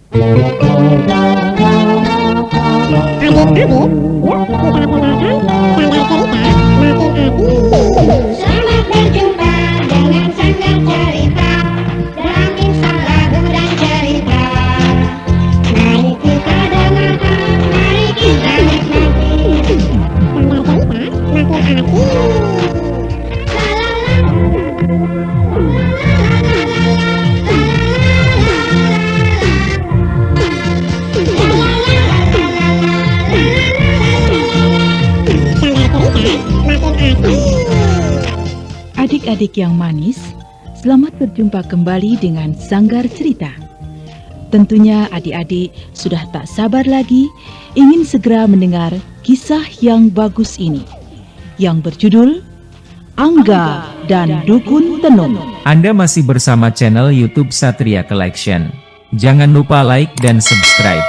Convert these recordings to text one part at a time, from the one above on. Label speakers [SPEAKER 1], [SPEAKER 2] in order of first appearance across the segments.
[SPEAKER 1] Adik-adik, yuk kita dengarkan Sanggar Cerita Makin Adil.
[SPEAKER 2] Selamat berjumpa dengan Sanggar Cerita dalam kisah lagu dan cerita. Mari kita dengarkan, mari kita nikmati.
[SPEAKER 1] Sanggar Cerita Makin Adil. Sanggar Cerita Makin Adil.
[SPEAKER 3] Adik-adik yang manis, selamat berjumpa kembali dengan Sanggar Cerita. Tentunya adik-adik sudah tak sabar lagi ingin segera mendengar kisah yang bagus ini, yang berjudul Angga dan Dukun Tenung.
[SPEAKER 4] Anda masih bersama channel YouTube Satria Collection. Jangan lupa like dan subscribe.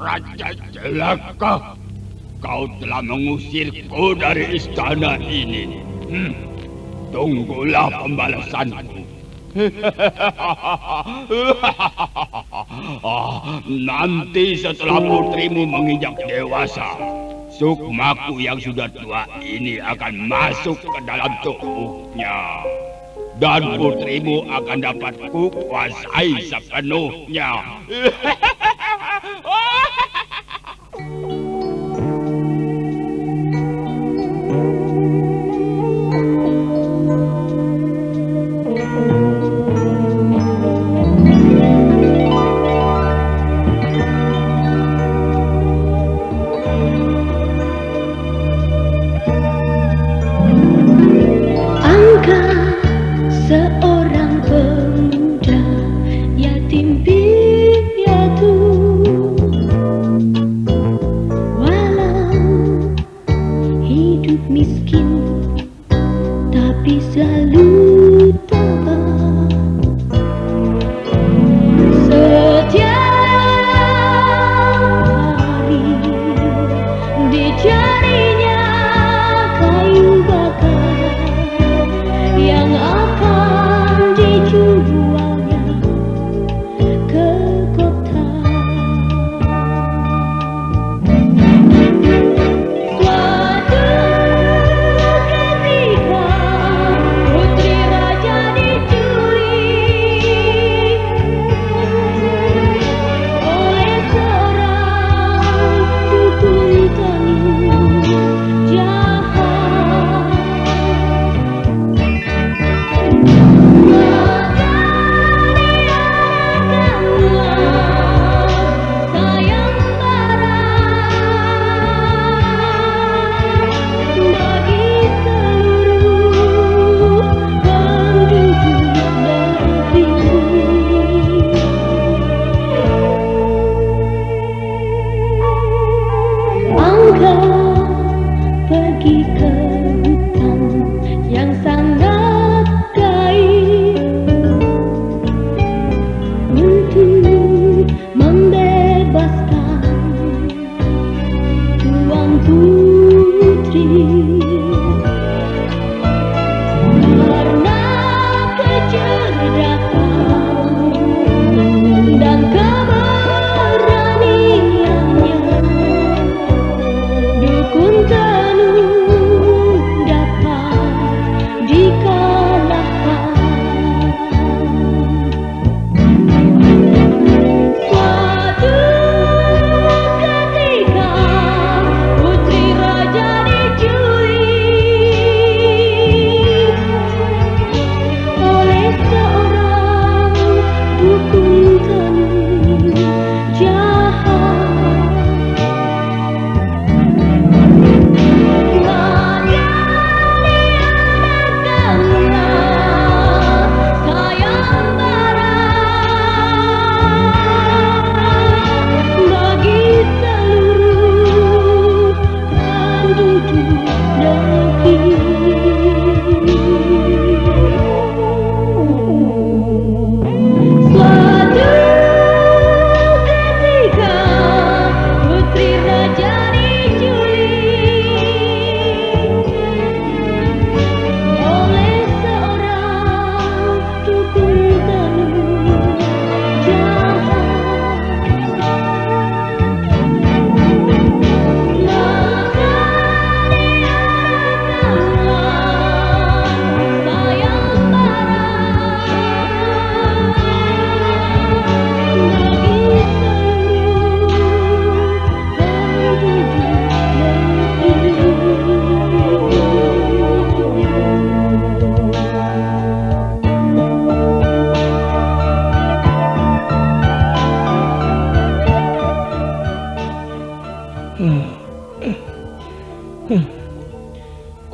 [SPEAKER 5] Raja Jelaka, kau telah mengusirku dari istana ini. Tunggulah pembalasanku. Nanti setelah putrimu menginjak dewasa, sukmaku yang sudah tua ini akan masuk ke dalam tubuhnya. Dan putrimu akan dapat kukuasai sepenuhnya.
[SPEAKER 2] Angga, seorang pemuda yatim piatu,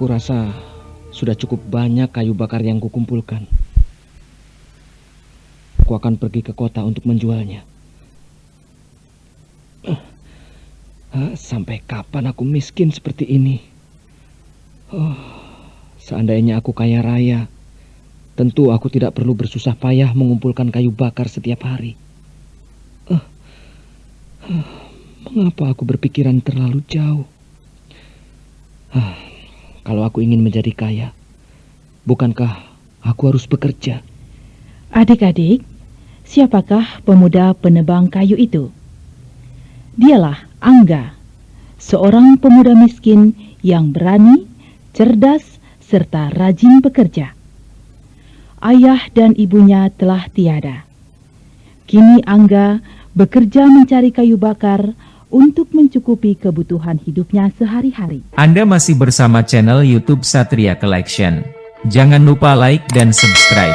[SPEAKER 6] Aku rasa sudah cukup banyak kayu bakar yang kukumpulkan. Aku akan pergi ke kota untuk menjualnya. Sampai kapan aku miskin seperti ini? Seandainya aku kaya raya, tentu aku tidak perlu bersusah payah mengumpulkan kayu bakar setiap hari. Mengapa aku berpikiran terlalu jauh? Kalau aku ingin menjadi kaya, bukankah aku harus bekerja?
[SPEAKER 3] Adik-adik, siapakah pemuda penebang kayu itu? Dialah Angga, seorang pemuda miskin yang berani, cerdas, serta rajin bekerja. Ayah dan ibunya telah tiada. Kini Angga bekerja mencari kayu bakar untuk mencukupi kebutuhan hidupnya sehari-hari.
[SPEAKER 4] Anda masih bersama channel YouTube Satria Collection. Jangan lupa like dan subscribe.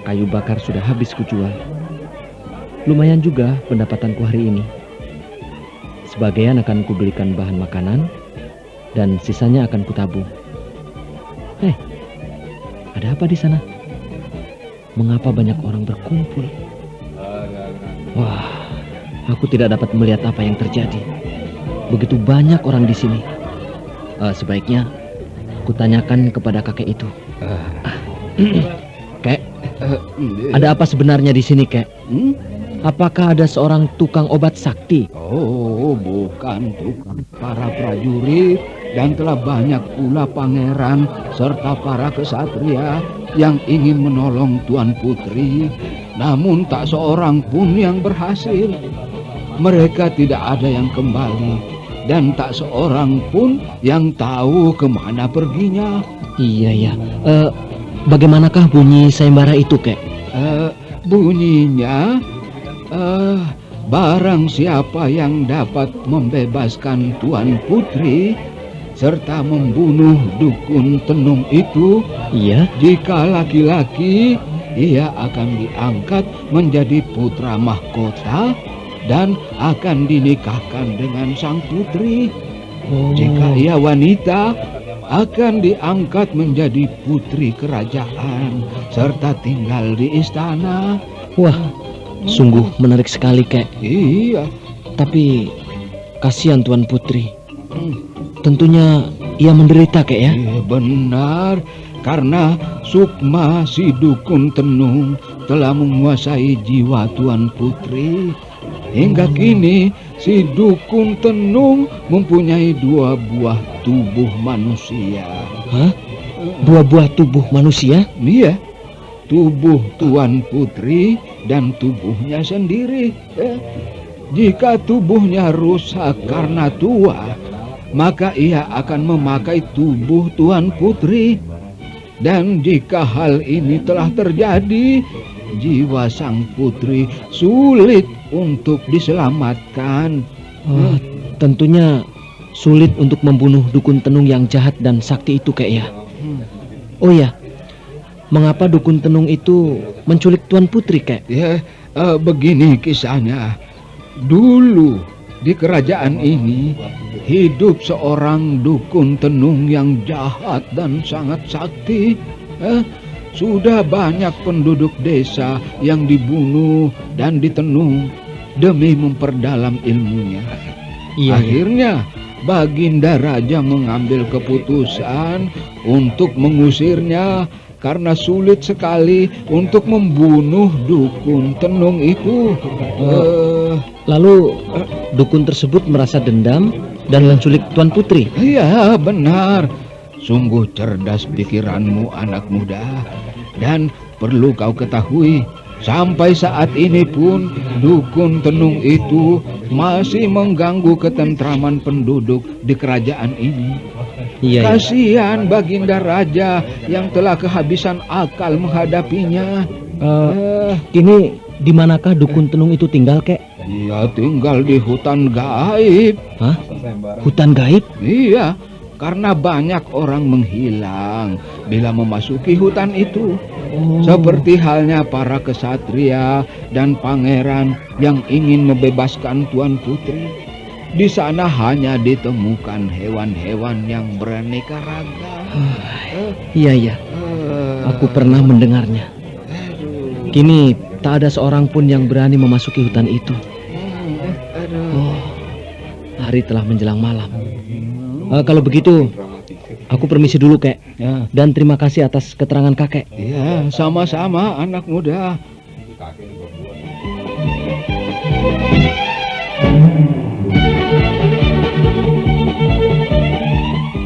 [SPEAKER 6] Kayu bakar sudah habis kujual. Lumayan juga pendapatanku hari ini. Sebagian akan kubelikan bahan makanan dan sisanya akan kutabung. Ada apa di sana? Mengapa banyak orang berkumpul? Wah, aku tidak dapat melihat apa yang terjadi. Begitu banyak orang di sini. Sebaiknya kutanyakan kepada kakek itu. Kek, ada apa sebenarnya di sini, Kek? Apakah ada seorang tukang obat sakti?
[SPEAKER 7] Oh, bukan tukang, para prajurit, dan telah banyak pula pangeran serta para kesatria yang ingin menolong Tuan Putri, namun tak seorang pun yang berhasil. Mereka tidak ada yang kembali, dan tak seorang pun yang tahu kemana perginya.
[SPEAKER 6] Iya. Bagaimanakah bunyi sayembara itu, Kek?
[SPEAKER 7] Bunyinya, barang siapa yang dapat membebaskan Tuan Putri serta membunuh dukun tenung itu,
[SPEAKER 6] iya,
[SPEAKER 7] jika laki-laki, ia akan diangkat menjadi putra mahkota dan akan dinikahkan dengan sang putri. Jika ia wanita, akan diangkat menjadi putri kerajaan serta tinggal di istana.
[SPEAKER 6] Wah, sungguh menarik sekali, Kek.
[SPEAKER 7] Iya.
[SPEAKER 6] Tapi kasihan Tuan Putri. Tentunya ia menderita, Kek, ya?
[SPEAKER 7] Benar, karena Sukma si dukun tenung telah menguasai jiwa Tuan Putri. Hingga kini si dukun tenung mempunyai 2 buah tubuh manusia.
[SPEAKER 6] Hah? 2 buah tubuh manusia?
[SPEAKER 7] Iya, tubuh Tuan Putri dan tubuhnya sendiri. Jika tubuhnya rusak karena tua, maka ia akan memakai tubuh Tuan Putri. Dan jika hal ini telah terjadi, jiwa sang putri sulit untuk diselamatkan.
[SPEAKER 6] Tentunya sulit untuk membunuh dukun tenung yang jahat dan sakti itu, Kek, ya? Oh ya, mengapa dukun tenung itu menculik Tuan Putri, Kek?
[SPEAKER 7] Ya, begini kisahnya. Dulu di kerajaan ini hidup seorang dukun tenung yang jahat dan sangat sakti. Sudah banyak penduduk desa yang dibunuh dan ditenung demi memperdalam ilmunya. Akhirnya Baginda Raja mengambil keputusan untuk mengusirnya karena sulit sekali untuk membunuh dukun tenung itu.
[SPEAKER 6] Lalu dukun tersebut merasa dendam dan menculik Tuan Putri.
[SPEAKER 7] Iya, benar. Sungguh cerdas pikiranmu, anak muda. Dan perlu kau ketahui, sampai saat ini pun dukun tenung itu masih mengganggu ketentraman penduduk di kerajaan ini.
[SPEAKER 6] Iya.
[SPEAKER 7] Kasihan Baginda Raja yang telah kehabisan akal menghadapinya.
[SPEAKER 6] Kini di manakah dukun tenung itu tinggal, Kek?
[SPEAKER 7] Ia tinggal di hutan gaib.
[SPEAKER 6] Hah? Hutan gaib?
[SPEAKER 7] Iya, karena banyak orang menghilang bila memasuki hutan itu. Seperti halnya para kesatria dan pangeran yang ingin membebaskan Tuan Putri. Di sana hanya ditemukan hewan-hewan yang beraneka ragam.
[SPEAKER 6] Iya, aku pernah mendengarnya. Kini tak ada seorang pun yang berani memasuki hutan itu. Oh, hari telah menjelang malam. Kalau begitu, aku permisi dulu, Kek.
[SPEAKER 7] Ya.
[SPEAKER 6] Dan terima kasih atas keterangan kakek.
[SPEAKER 7] Ya, sama-sama anak muda.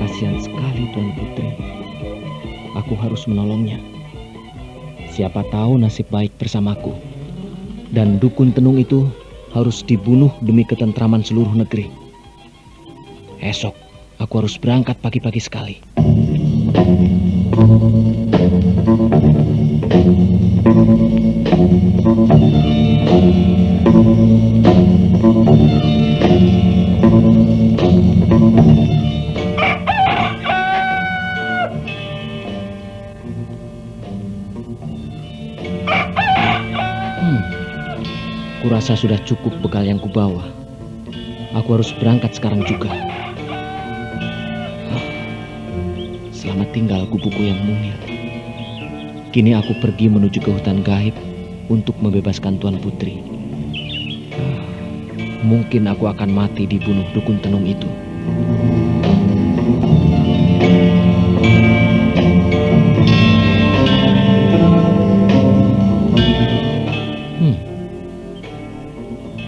[SPEAKER 6] Kasihan sekali Tuan Putri. Aku harus menolongnya. Siapa tahu nasib baik bersamaku. Dan dukun tenung itu harus dibunuh demi ketentraman seluruh negeri. Esok aku harus berangkat pagi-pagi sekali. Kurasa sudah cukup bekal yang kubawa. Aku harus berangkat sekarang juga. Selamat tinggal kubuku yang mungil. Kini aku pergi menuju ke hutan gaib untuk membebaskan Tuan Putri. Mungkin aku akan mati dibunuh dukun tenung itu.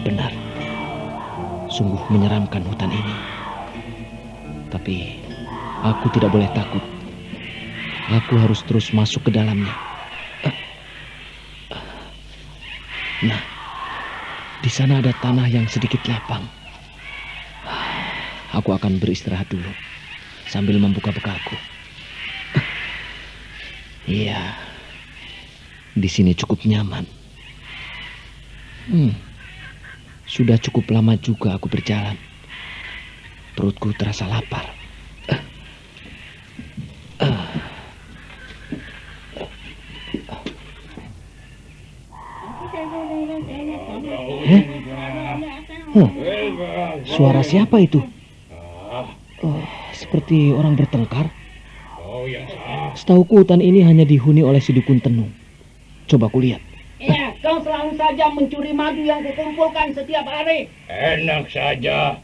[SPEAKER 6] Benar. Sungguh menyeramkan hutan ini. Tapi aku tidak boleh takut. Aku harus terus masuk ke dalamnya. Nah, di sana ada tanah yang sedikit lapang. Aku akan beristirahat dulu sambil membuka bekalku. Iya, di sini cukup nyaman. Sudah cukup lama juga aku berjalan. Perutku terasa lapar. Suara siapa itu? Seperti orang bertengkar. Setauku hutan ini hanya dihuni oleh si dukun tenung. Coba kulihat.
[SPEAKER 8] Ya, kau selalu saja mencuri madu yang kukumpulkan setiap hari.
[SPEAKER 5] Enak saja.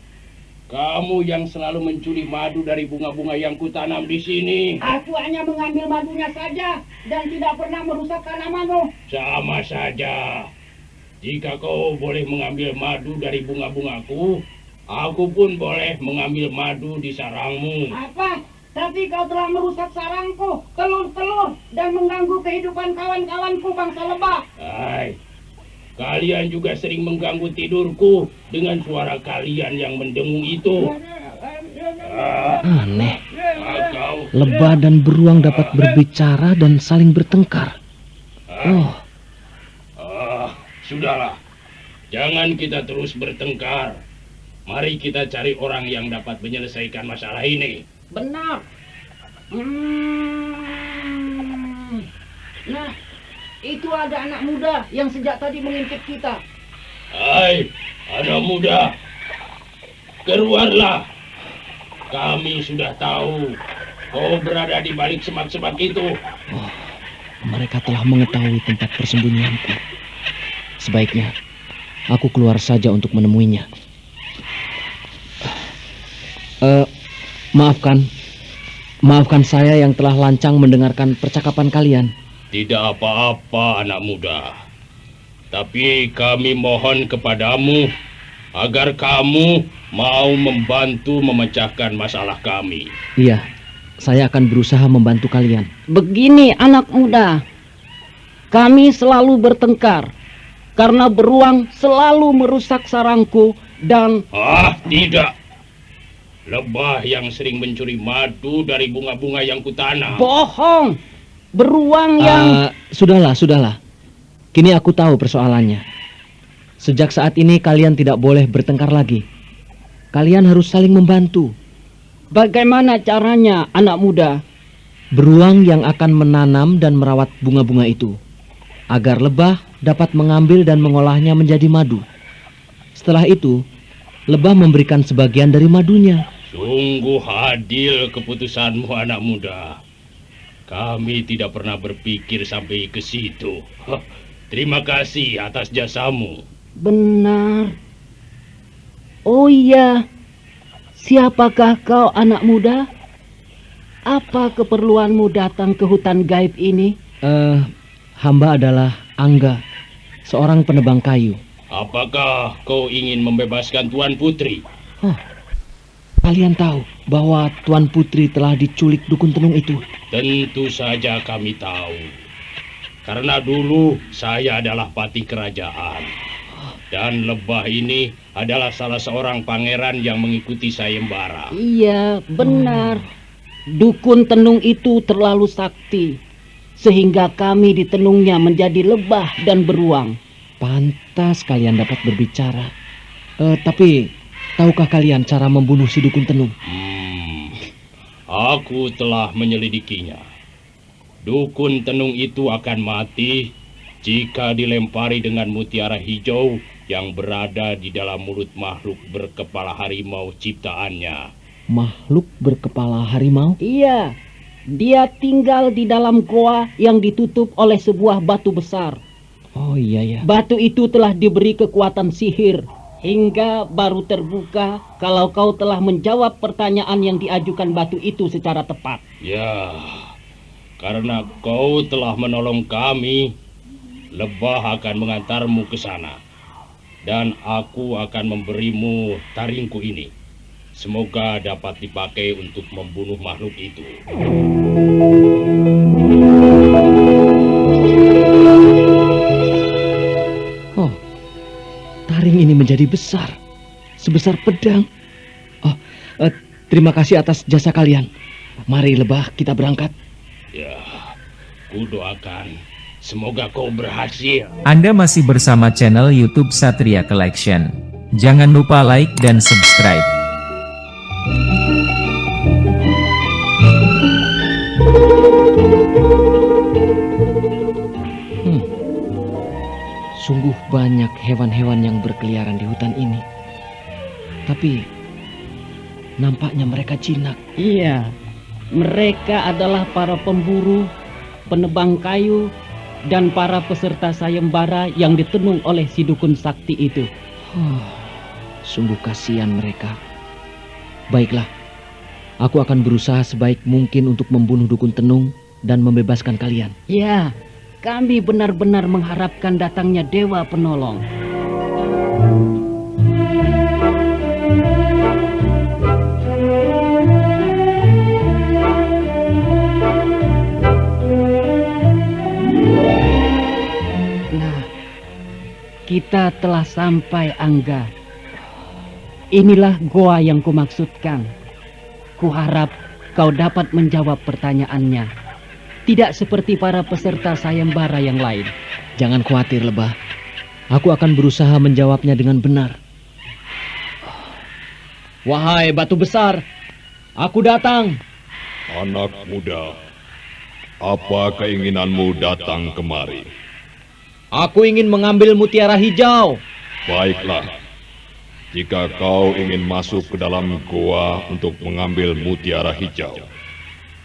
[SPEAKER 5] Kamu yang selalu mencuri madu dari bunga-bunga yang kutanam di sini.
[SPEAKER 8] Aku hanya mengambil madunya saja dan tidak pernah merusak tanamanmu.
[SPEAKER 5] Sama saja. Jika kau boleh mengambil madu dari bunga-bungaku, aku pun boleh mengambil madu di sarangmu.
[SPEAKER 8] Apa? Tapi kau telah merusak sarangku, telur-telur, dan mengganggu kehidupan kawan-kawanku bangsa lebah.
[SPEAKER 5] Hai, kalian juga sering mengganggu tidurku dengan suara kalian yang mendengung itu.
[SPEAKER 6] Aneh. Lebah dan beruang dapat berbicara dan saling bertengkar.
[SPEAKER 5] Sudahlah, jangan kita terus bertengkar. Mari kita cari orang yang dapat menyelesaikan masalah ini.
[SPEAKER 8] Benar. Nah, itu ada anak muda yang sejak tadi mengintip kita.
[SPEAKER 5] Hai, anak muda, keluarlah. Kami sudah tahu kau berada di balik semak-semak itu.
[SPEAKER 6] Mereka telah mengetahui tempat persembunyianku. Sebaiknya aku keluar saja untuk menemuinya. Maafkan saya yang telah lancang mendengarkan percakapan kalian.
[SPEAKER 5] Tidak apa-apa, anak muda. Tapi kami mohon kepadamu agar kamu mau membantu memecahkan masalah kami.
[SPEAKER 6] Iya, saya akan berusaha membantu kalian.
[SPEAKER 8] Begini anak muda, kami selalu bertengkar karena beruang selalu merusak sarangku dan...
[SPEAKER 5] Tidak. Lebah yang sering mencuri madu dari bunga-bunga yang kutanam.
[SPEAKER 8] Bohong. Beruang yang...
[SPEAKER 6] Sudahlah. Kini aku tahu persoalannya. Sejak saat ini kalian tidak boleh bertengkar lagi. Kalian harus saling membantu.
[SPEAKER 8] Bagaimana caranya, anak muda?
[SPEAKER 6] Beruang yang akan menanam dan merawat bunga-bunga itu, agar lebah dapat mengambil dan mengolahnya menjadi madu. Setelah itu, lebah memberikan sebagian dari madunya.
[SPEAKER 5] Sungguh adil keputusanmu, anak muda. Kami tidak pernah berpikir sampai ke situ. Terima kasih atas jasamu.
[SPEAKER 8] Benar. Oh iya, siapakah kau, anak muda? Apa keperluanmu datang ke hutan gaib ini?
[SPEAKER 6] Hamba adalah Angga, seorang penebang kayu.
[SPEAKER 5] Apakah kau ingin membebaskan Tuan Putri?
[SPEAKER 6] Kalian tahu bahwa Tuan Putri telah diculik dukun tenung itu?
[SPEAKER 5] Tentu saja kami tahu. Karena dulu saya adalah patih kerajaan. Dan lebah ini adalah salah seorang pangeran yang mengikuti sayembara.
[SPEAKER 8] Iya, benar. Dukun tenung itu terlalu sakti, sehingga kami ditenungnya menjadi lebah dan beruang.
[SPEAKER 6] Pantas kalian dapat berbicara. Tapi, tahukah kalian cara membunuh si dukun tenung?
[SPEAKER 5] Aku telah menyelidikinya. Dukun tenung itu akan mati jika dilempari dengan mutiara hijau yang berada di dalam mulut makhluk berkepala harimau ciptaannya.
[SPEAKER 6] Makhluk berkepala harimau?
[SPEAKER 8] Iya, dia tinggal di dalam goa yang ditutup oleh sebuah batu besar.
[SPEAKER 6] Oh iya ya.
[SPEAKER 8] Batu itu telah diberi kekuatan sihir hingga baru terbuka kalau kau telah menjawab pertanyaan yang diajukan batu itu secara tepat.
[SPEAKER 5] Ya, karena kau telah menolong kami, lebah akan mengantarmu ke sana. Dan aku akan memberimu taringku ini. Semoga dapat dipakai untuk membunuh makhluk itu.
[SPEAKER 6] Oh, taring ini menjadi besar, sebesar pedang. Oh, terima kasih atas jasa kalian. Mari lebah, kita berangkat.
[SPEAKER 5] Ya, kudoakan. Semoga kau berhasil.
[SPEAKER 4] Anda masih bersama channel YouTube Satria Collection. Jangan lupa like dan subscribe.
[SPEAKER 6] Sungguh banyak hewan-hewan yang berkeliaran di hutan ini. Tapi nampaknya mereka jinak.
[SPEAKER 8] Iya, mereka adalah para pemburu, penebang kayu, dan para peserta sayembara yang ditenung oleh si dukun sakti itu.
[SPEAKER 6] Sungguh kasihan mereka. Baiklah, aku akan berusaha sebaik mungkin untuk membunuh dukun tenung dan membebaskan kalian.
[SPEAKER 8] Ya, kami benar-benar mengharapkan datangnya dewa penolong. Nah, kita telah sampai, Angga. Inilah goa yang kumaksudkan. Kuharap kau dapat menjawab pertanyaannya. Tidak seperti para peserta sayembara yang lain.
[SPEAKER 6] Jangan khawatir, lebah. Aku akan berusaha menjawabnya dengan benar. Wahai batu besar, aku datang.
[SPEAKER 9] Anak muda, apa keinginanmu datang kemari?
[SPEAKER 6] Aku ingin mengambil mutiara hijau.
[SPEAKER 9] Baiklah, jika kau ingin masuk ke dalam goa untuk mengambil mutiara hijau,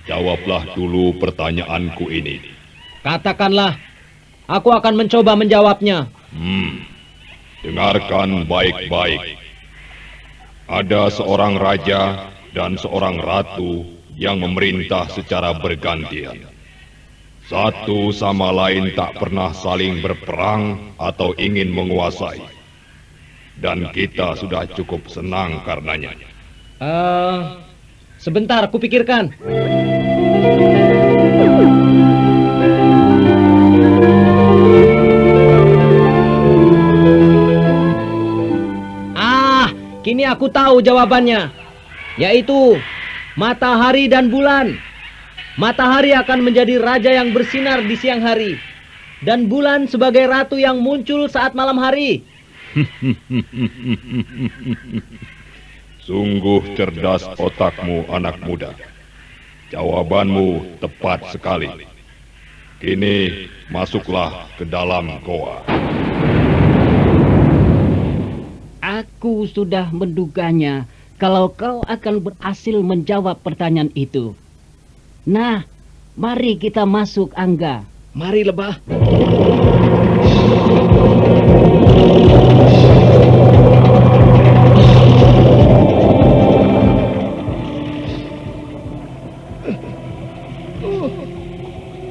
[SPEAKER 9] jawablah dulu pertanyaanku ini.
[SPEAKER 6] Katakanlah, aku akan mencoba menjawabnya.
[SPEAKER 9] Dengarkan baik-baik. Ada seorang raja dan seorang ratu yang memerintah secara bergantian. Satu sama lain tak pernah saling berperang atau ingin menguasai. Dan kita sudah cukup senang karenanya.
[SPEAKER 6] Sebentar, aku pikirkan. Kini aku tahu jawabannya, yaitu matahari dan bulan. Matahari akan menjadi raja yang bersinar di siang hari, dan bulan sebagai ratu yang muncul saat malam hari.
[SPEAKER 9] Sungguh cerdas otakmu, anak muda. Jawabanmu tepat sekali. Kini masuklah ke dalam goa.
[SPEAKER 8] Aku sudah menduganya kalau kau akan berhasil menjawab pertanyaan itu. Nah, mari kita masuk, Angga.
[SPEAKER 6] Mari, Lebah.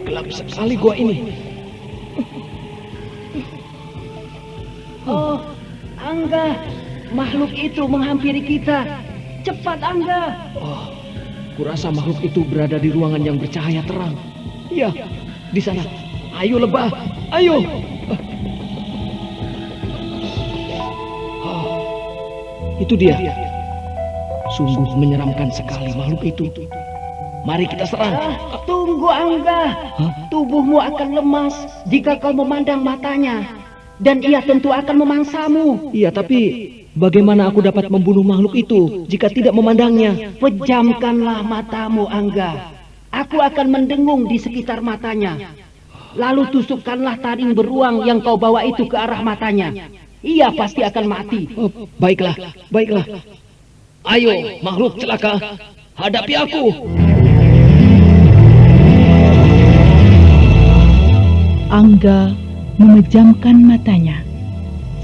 [SPEAKER 6] Gelap sekali gua ini.
[SPEAKER 8] Oh, Angga, makhluk itu menghampiri kita. Cepat, Angga.
[SPEAKER 6] Oh, kurasa makhluk itu berada di ruangan yang bercahaya terang. Iya, di sana. Ayo, Lebah. Ayo. Oh, itu dia. Sungguh menyeramkan sekali makhluk itu. Mari kita serang.
[SPEAKER 8] Tunggu, Angga. Tubuhmu akan lemas jika kau memandang matanya. Dan ia tentu akan memangsamu.
[SPEAKER 6] Iya, tapi bagaimana aku dapat membunuh makhluk itu jika tidak memandangnya?
[SPEAKER 8] Pejamkanlah matamu, Angga. Aku akan mendengung di sekitar matanya. Lalu tusukkanlah taring beruang yang kau bawa itu ke arah matanya. Ia pasti akan mati.
[SPEAKER 6] Oh, baiklah, baiklah. Ayo, makhluk celaka, hadapi aku.
[SPEAKER 3] Angga memejamkan matanya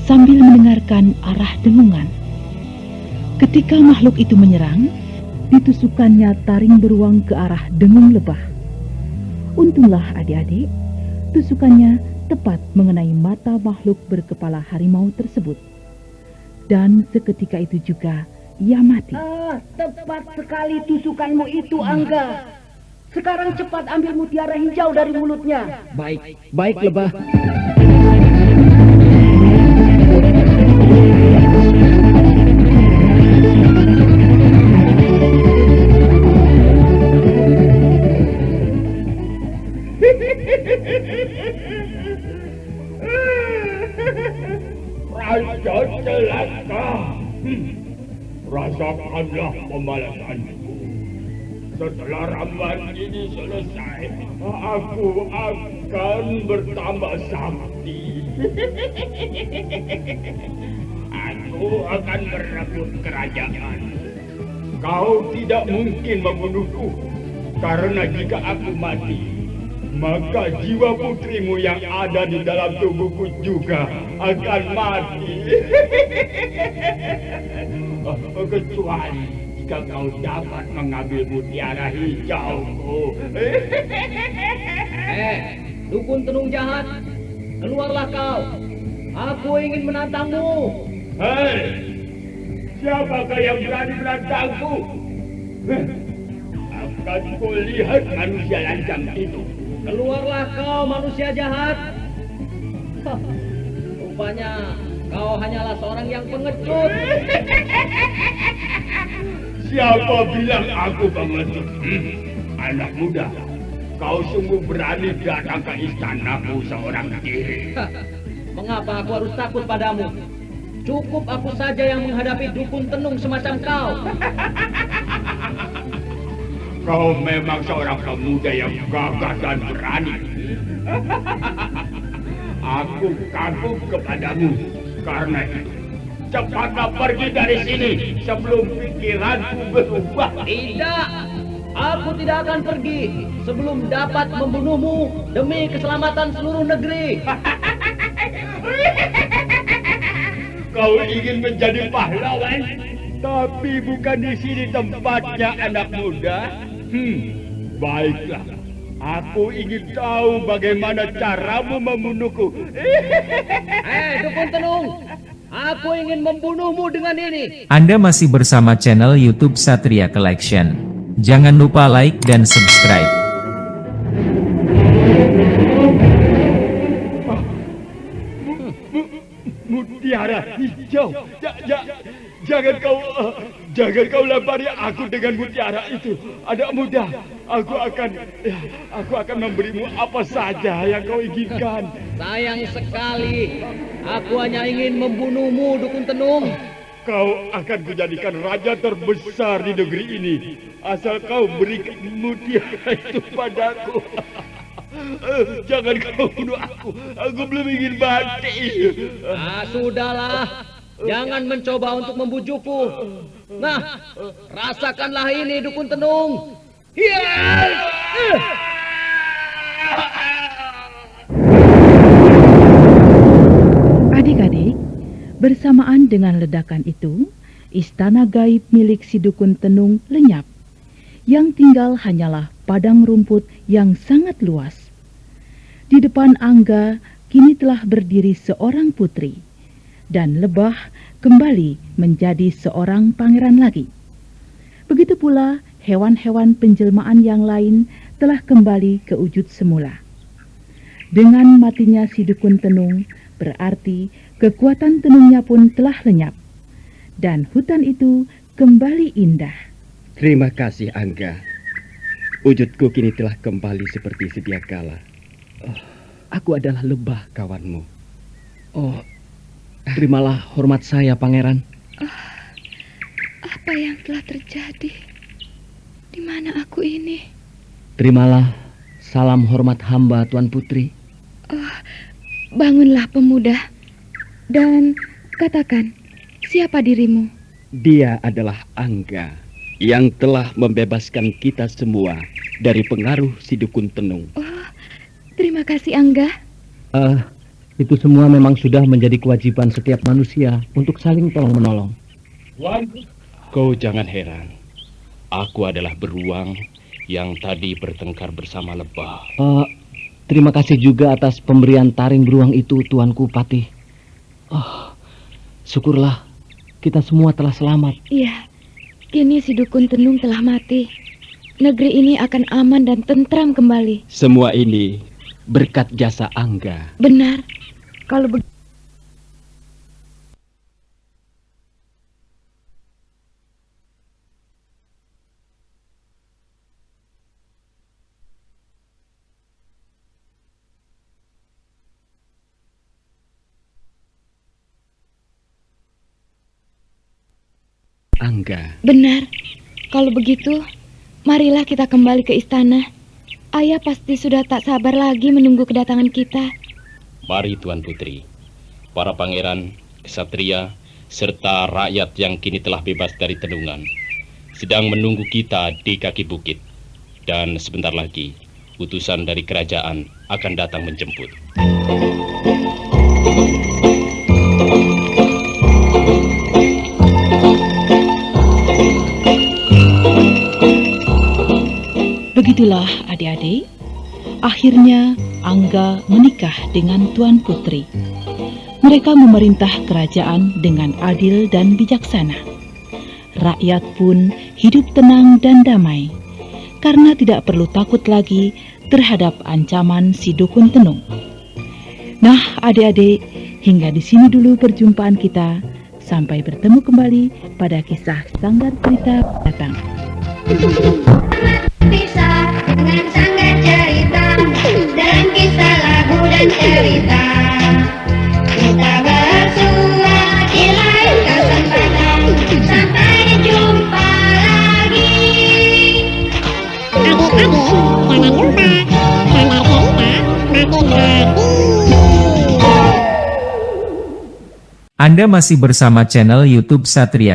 [SPEAKER 3] sambil mendengarkan arah dengungan. Ketika makhluk itu menyerang, ditusukkannya taring beruang ke arah dengung lebah. Untunglah adik-adik, tusukannya tepat mengenai mata makhluk berkepala harimau tersebut. Dan seketika itu juga ia mati.
[SPEAKER 8] Tepat sekali tusukanmu itu, Angga. Sekarang cepat ambil mutiara hijau dari mulutnya.
[SPEAKER 6] Baik, baik, Lebah.
[SPEAKER 5] Raja celaka. Rasakanlah pembalasanku. Setelah ramuan ini selesai, aku akan bertambah sakti. Aku akan merebut kerajaan. Kau tidak mungkin membunuhku, karena jika aku mati, maka jiwa putrimu yang ada di dalam tubuhku juga akan mati. Kecuali jika kau dapat mengambil mutiara hijauku.
[SPEAKER 8] Dukun tenung jahat, keluarlah kau. Aku ingin menantangmu.
[SPEAKER 5] Hei, siapakah yang berani menantangku? Akan kulihat manusia lancang itu.
[SPEAKER 8] Keluarlah kau, manusia jahat. Rupanya kau hanyalah seorang yang pengecut.
[SPEAKER 5] Siapa bilang aku pengecut? Anak muda, kau sungguh berani datang ke istanaku seorang diri.
[SPEAKER 8] Mengapa aku harus takut padamu? Cukup aku saja yang menghadapi dukun tenung semacam kau.
[SPEAKER 5] Kau memang seorang pemuda yang gagah dan berani. Aku kagum kepadamu. Karena itu, cepatlah pergi dari sini sebelum pikiranku berubah.
[SPEAKER 8] Tidak, aku tidak akan pergi sebelum dapat membunuhmu demi keselamatan seluruh negeri.
[SPEAKER 5] Kau ingin menjadi pahlawan, tapi bukan di sini tempatnya, anak muda. Baiklah, aku ingin tahu bagaimana caramu membunuhku.
[SPEAKER 8] Dukun tenung, aku ingin membunuhmu dengan ini.
[SPEAKER 4] Anda masih bersama channel YouTube Satria Collection. Jangan lupa like dan subscribe.
[SPEAKER 5] Mutiara hijau. Jangan kau lempari aku dengan mutiara itu. Anak muda, aku akan memberimu apa saja yang kau inginkan.
[SPEAKER 8] Sayang sekali, aku hanya ingin membunuhmu, dukun tenung.
[SPEAKER 10] Kau akan kujadikan raja terbesar di negeri ini, asal kau berikan mutiara itu padaku. Jangan kau bunuh aku belum ingin mati.
[SPEAKER 6] Sudahlah, jangan mencoba untuk membujukku. Nah, rasakanlah ini dukun tenung.
[SPEAKER 3] Adik-adik, bersamaan dengan ledakan itu, istana gaib milik si dukun tenung lenyap. Yang tinggal hanyalah padang rumput yang sangat luas. Di depan Angga kini telah berdiri seorang putri, dan Lebah kembali menjadi seorang pangeran lagi. Begitu pula hewan-hewan penjelmaan yang lain telah kembali ke wujud semula. Dengan matinya si dukun tenung, berarti kekuatan tenungnya pun telah lenyap, dan hutan itu kembali indah.
[SPEAKER 11] Terima kasih, Angga. Wujudku kini telah kembali seperti sedia kala.
[SPEAKER 6] Aku adalah Lebah,
[SPEAKER 11] Kawanmu.
[SPEAKER 6] Terimalah hormat saya, Pangeran.
[SPEAKER 12] Apa yang telah terjadi? Di mana aku ini?
[SPEAKER 6] Terimalah salam hormat hamba, Tuan Putri.
[SPEAKER 12] Bangunlah pemuda, dan katakan, siapa dirimu?
[SPEAKER 11] Dia adalah Angga, yang telah membebaskan kita semua dari pengaruh si dukun tenung.
[SPEAKER 12] Terima kasih, Angga.
[SPEAKER 6] Itu semua memang sudah menjadi kewajiban setiap manusia untuk saling tolong-menolong.
[SPEAKER 5] Tuan, kau jangan heran. Aku adalah beruang yang tadi bertengkar bersama Lebah.
[SPEAKER 6] Terima kasih juga atas pemberian taring beruang itu, Tuanku Patih. Syukurlah kita semua telah selamat.
[SPEAKER 12] Iya, kini si dukun tenung telah mati. Negeri ini akan aman dan tentram kembali.
[SPEAKER 11] Semua ini berkat jasa Angga.
[SPEAKER 12] Benar. Kalau begitu,
[SPEAKER 11] Angga.
[SPEAKER 12] benar. Kalau begitu, marilah kita kembali ke istana. Ayah pasti sudah tak sabar lagi menunggu kedatangan kita.
[SPEAKER 5] Mari Tuan Putri, para pangeran, ksatria, serta rakyat yang kini telah bebas dari tenungan sedang menunggu kita di kaki bukit. Dan sebentar lagi, utusan dari kerajaan akan datang menjemput.
[SPEAKER 3] Begitulah adik-adik, akhirnya Angga menikah dengan Tuan Putri. Mereka memerintah kerajaan dengan adil dan bijaksana. Rakyat pun hidup tenang dan damai, karena tidak perlu takut lagi terhadap ancaman si dukun tenung. Nah adik-adik, hingga di sini dulu perjumpaan kita. Sampai bertemu kembali pada kisah Sanggar Cerita datang.
[SPEAKER 2] Kisah dengan Sanggar Cerita dan kisah lagu dan cerita. Kita bersua di lain kesempatan. Sampai jumpa lagi.
[SPEAKER 1] Adik-adik, jangan lupa Sanggar Cerita makin hati.
[SPEAKER 4] Anda masih bersama channel YouTube Satria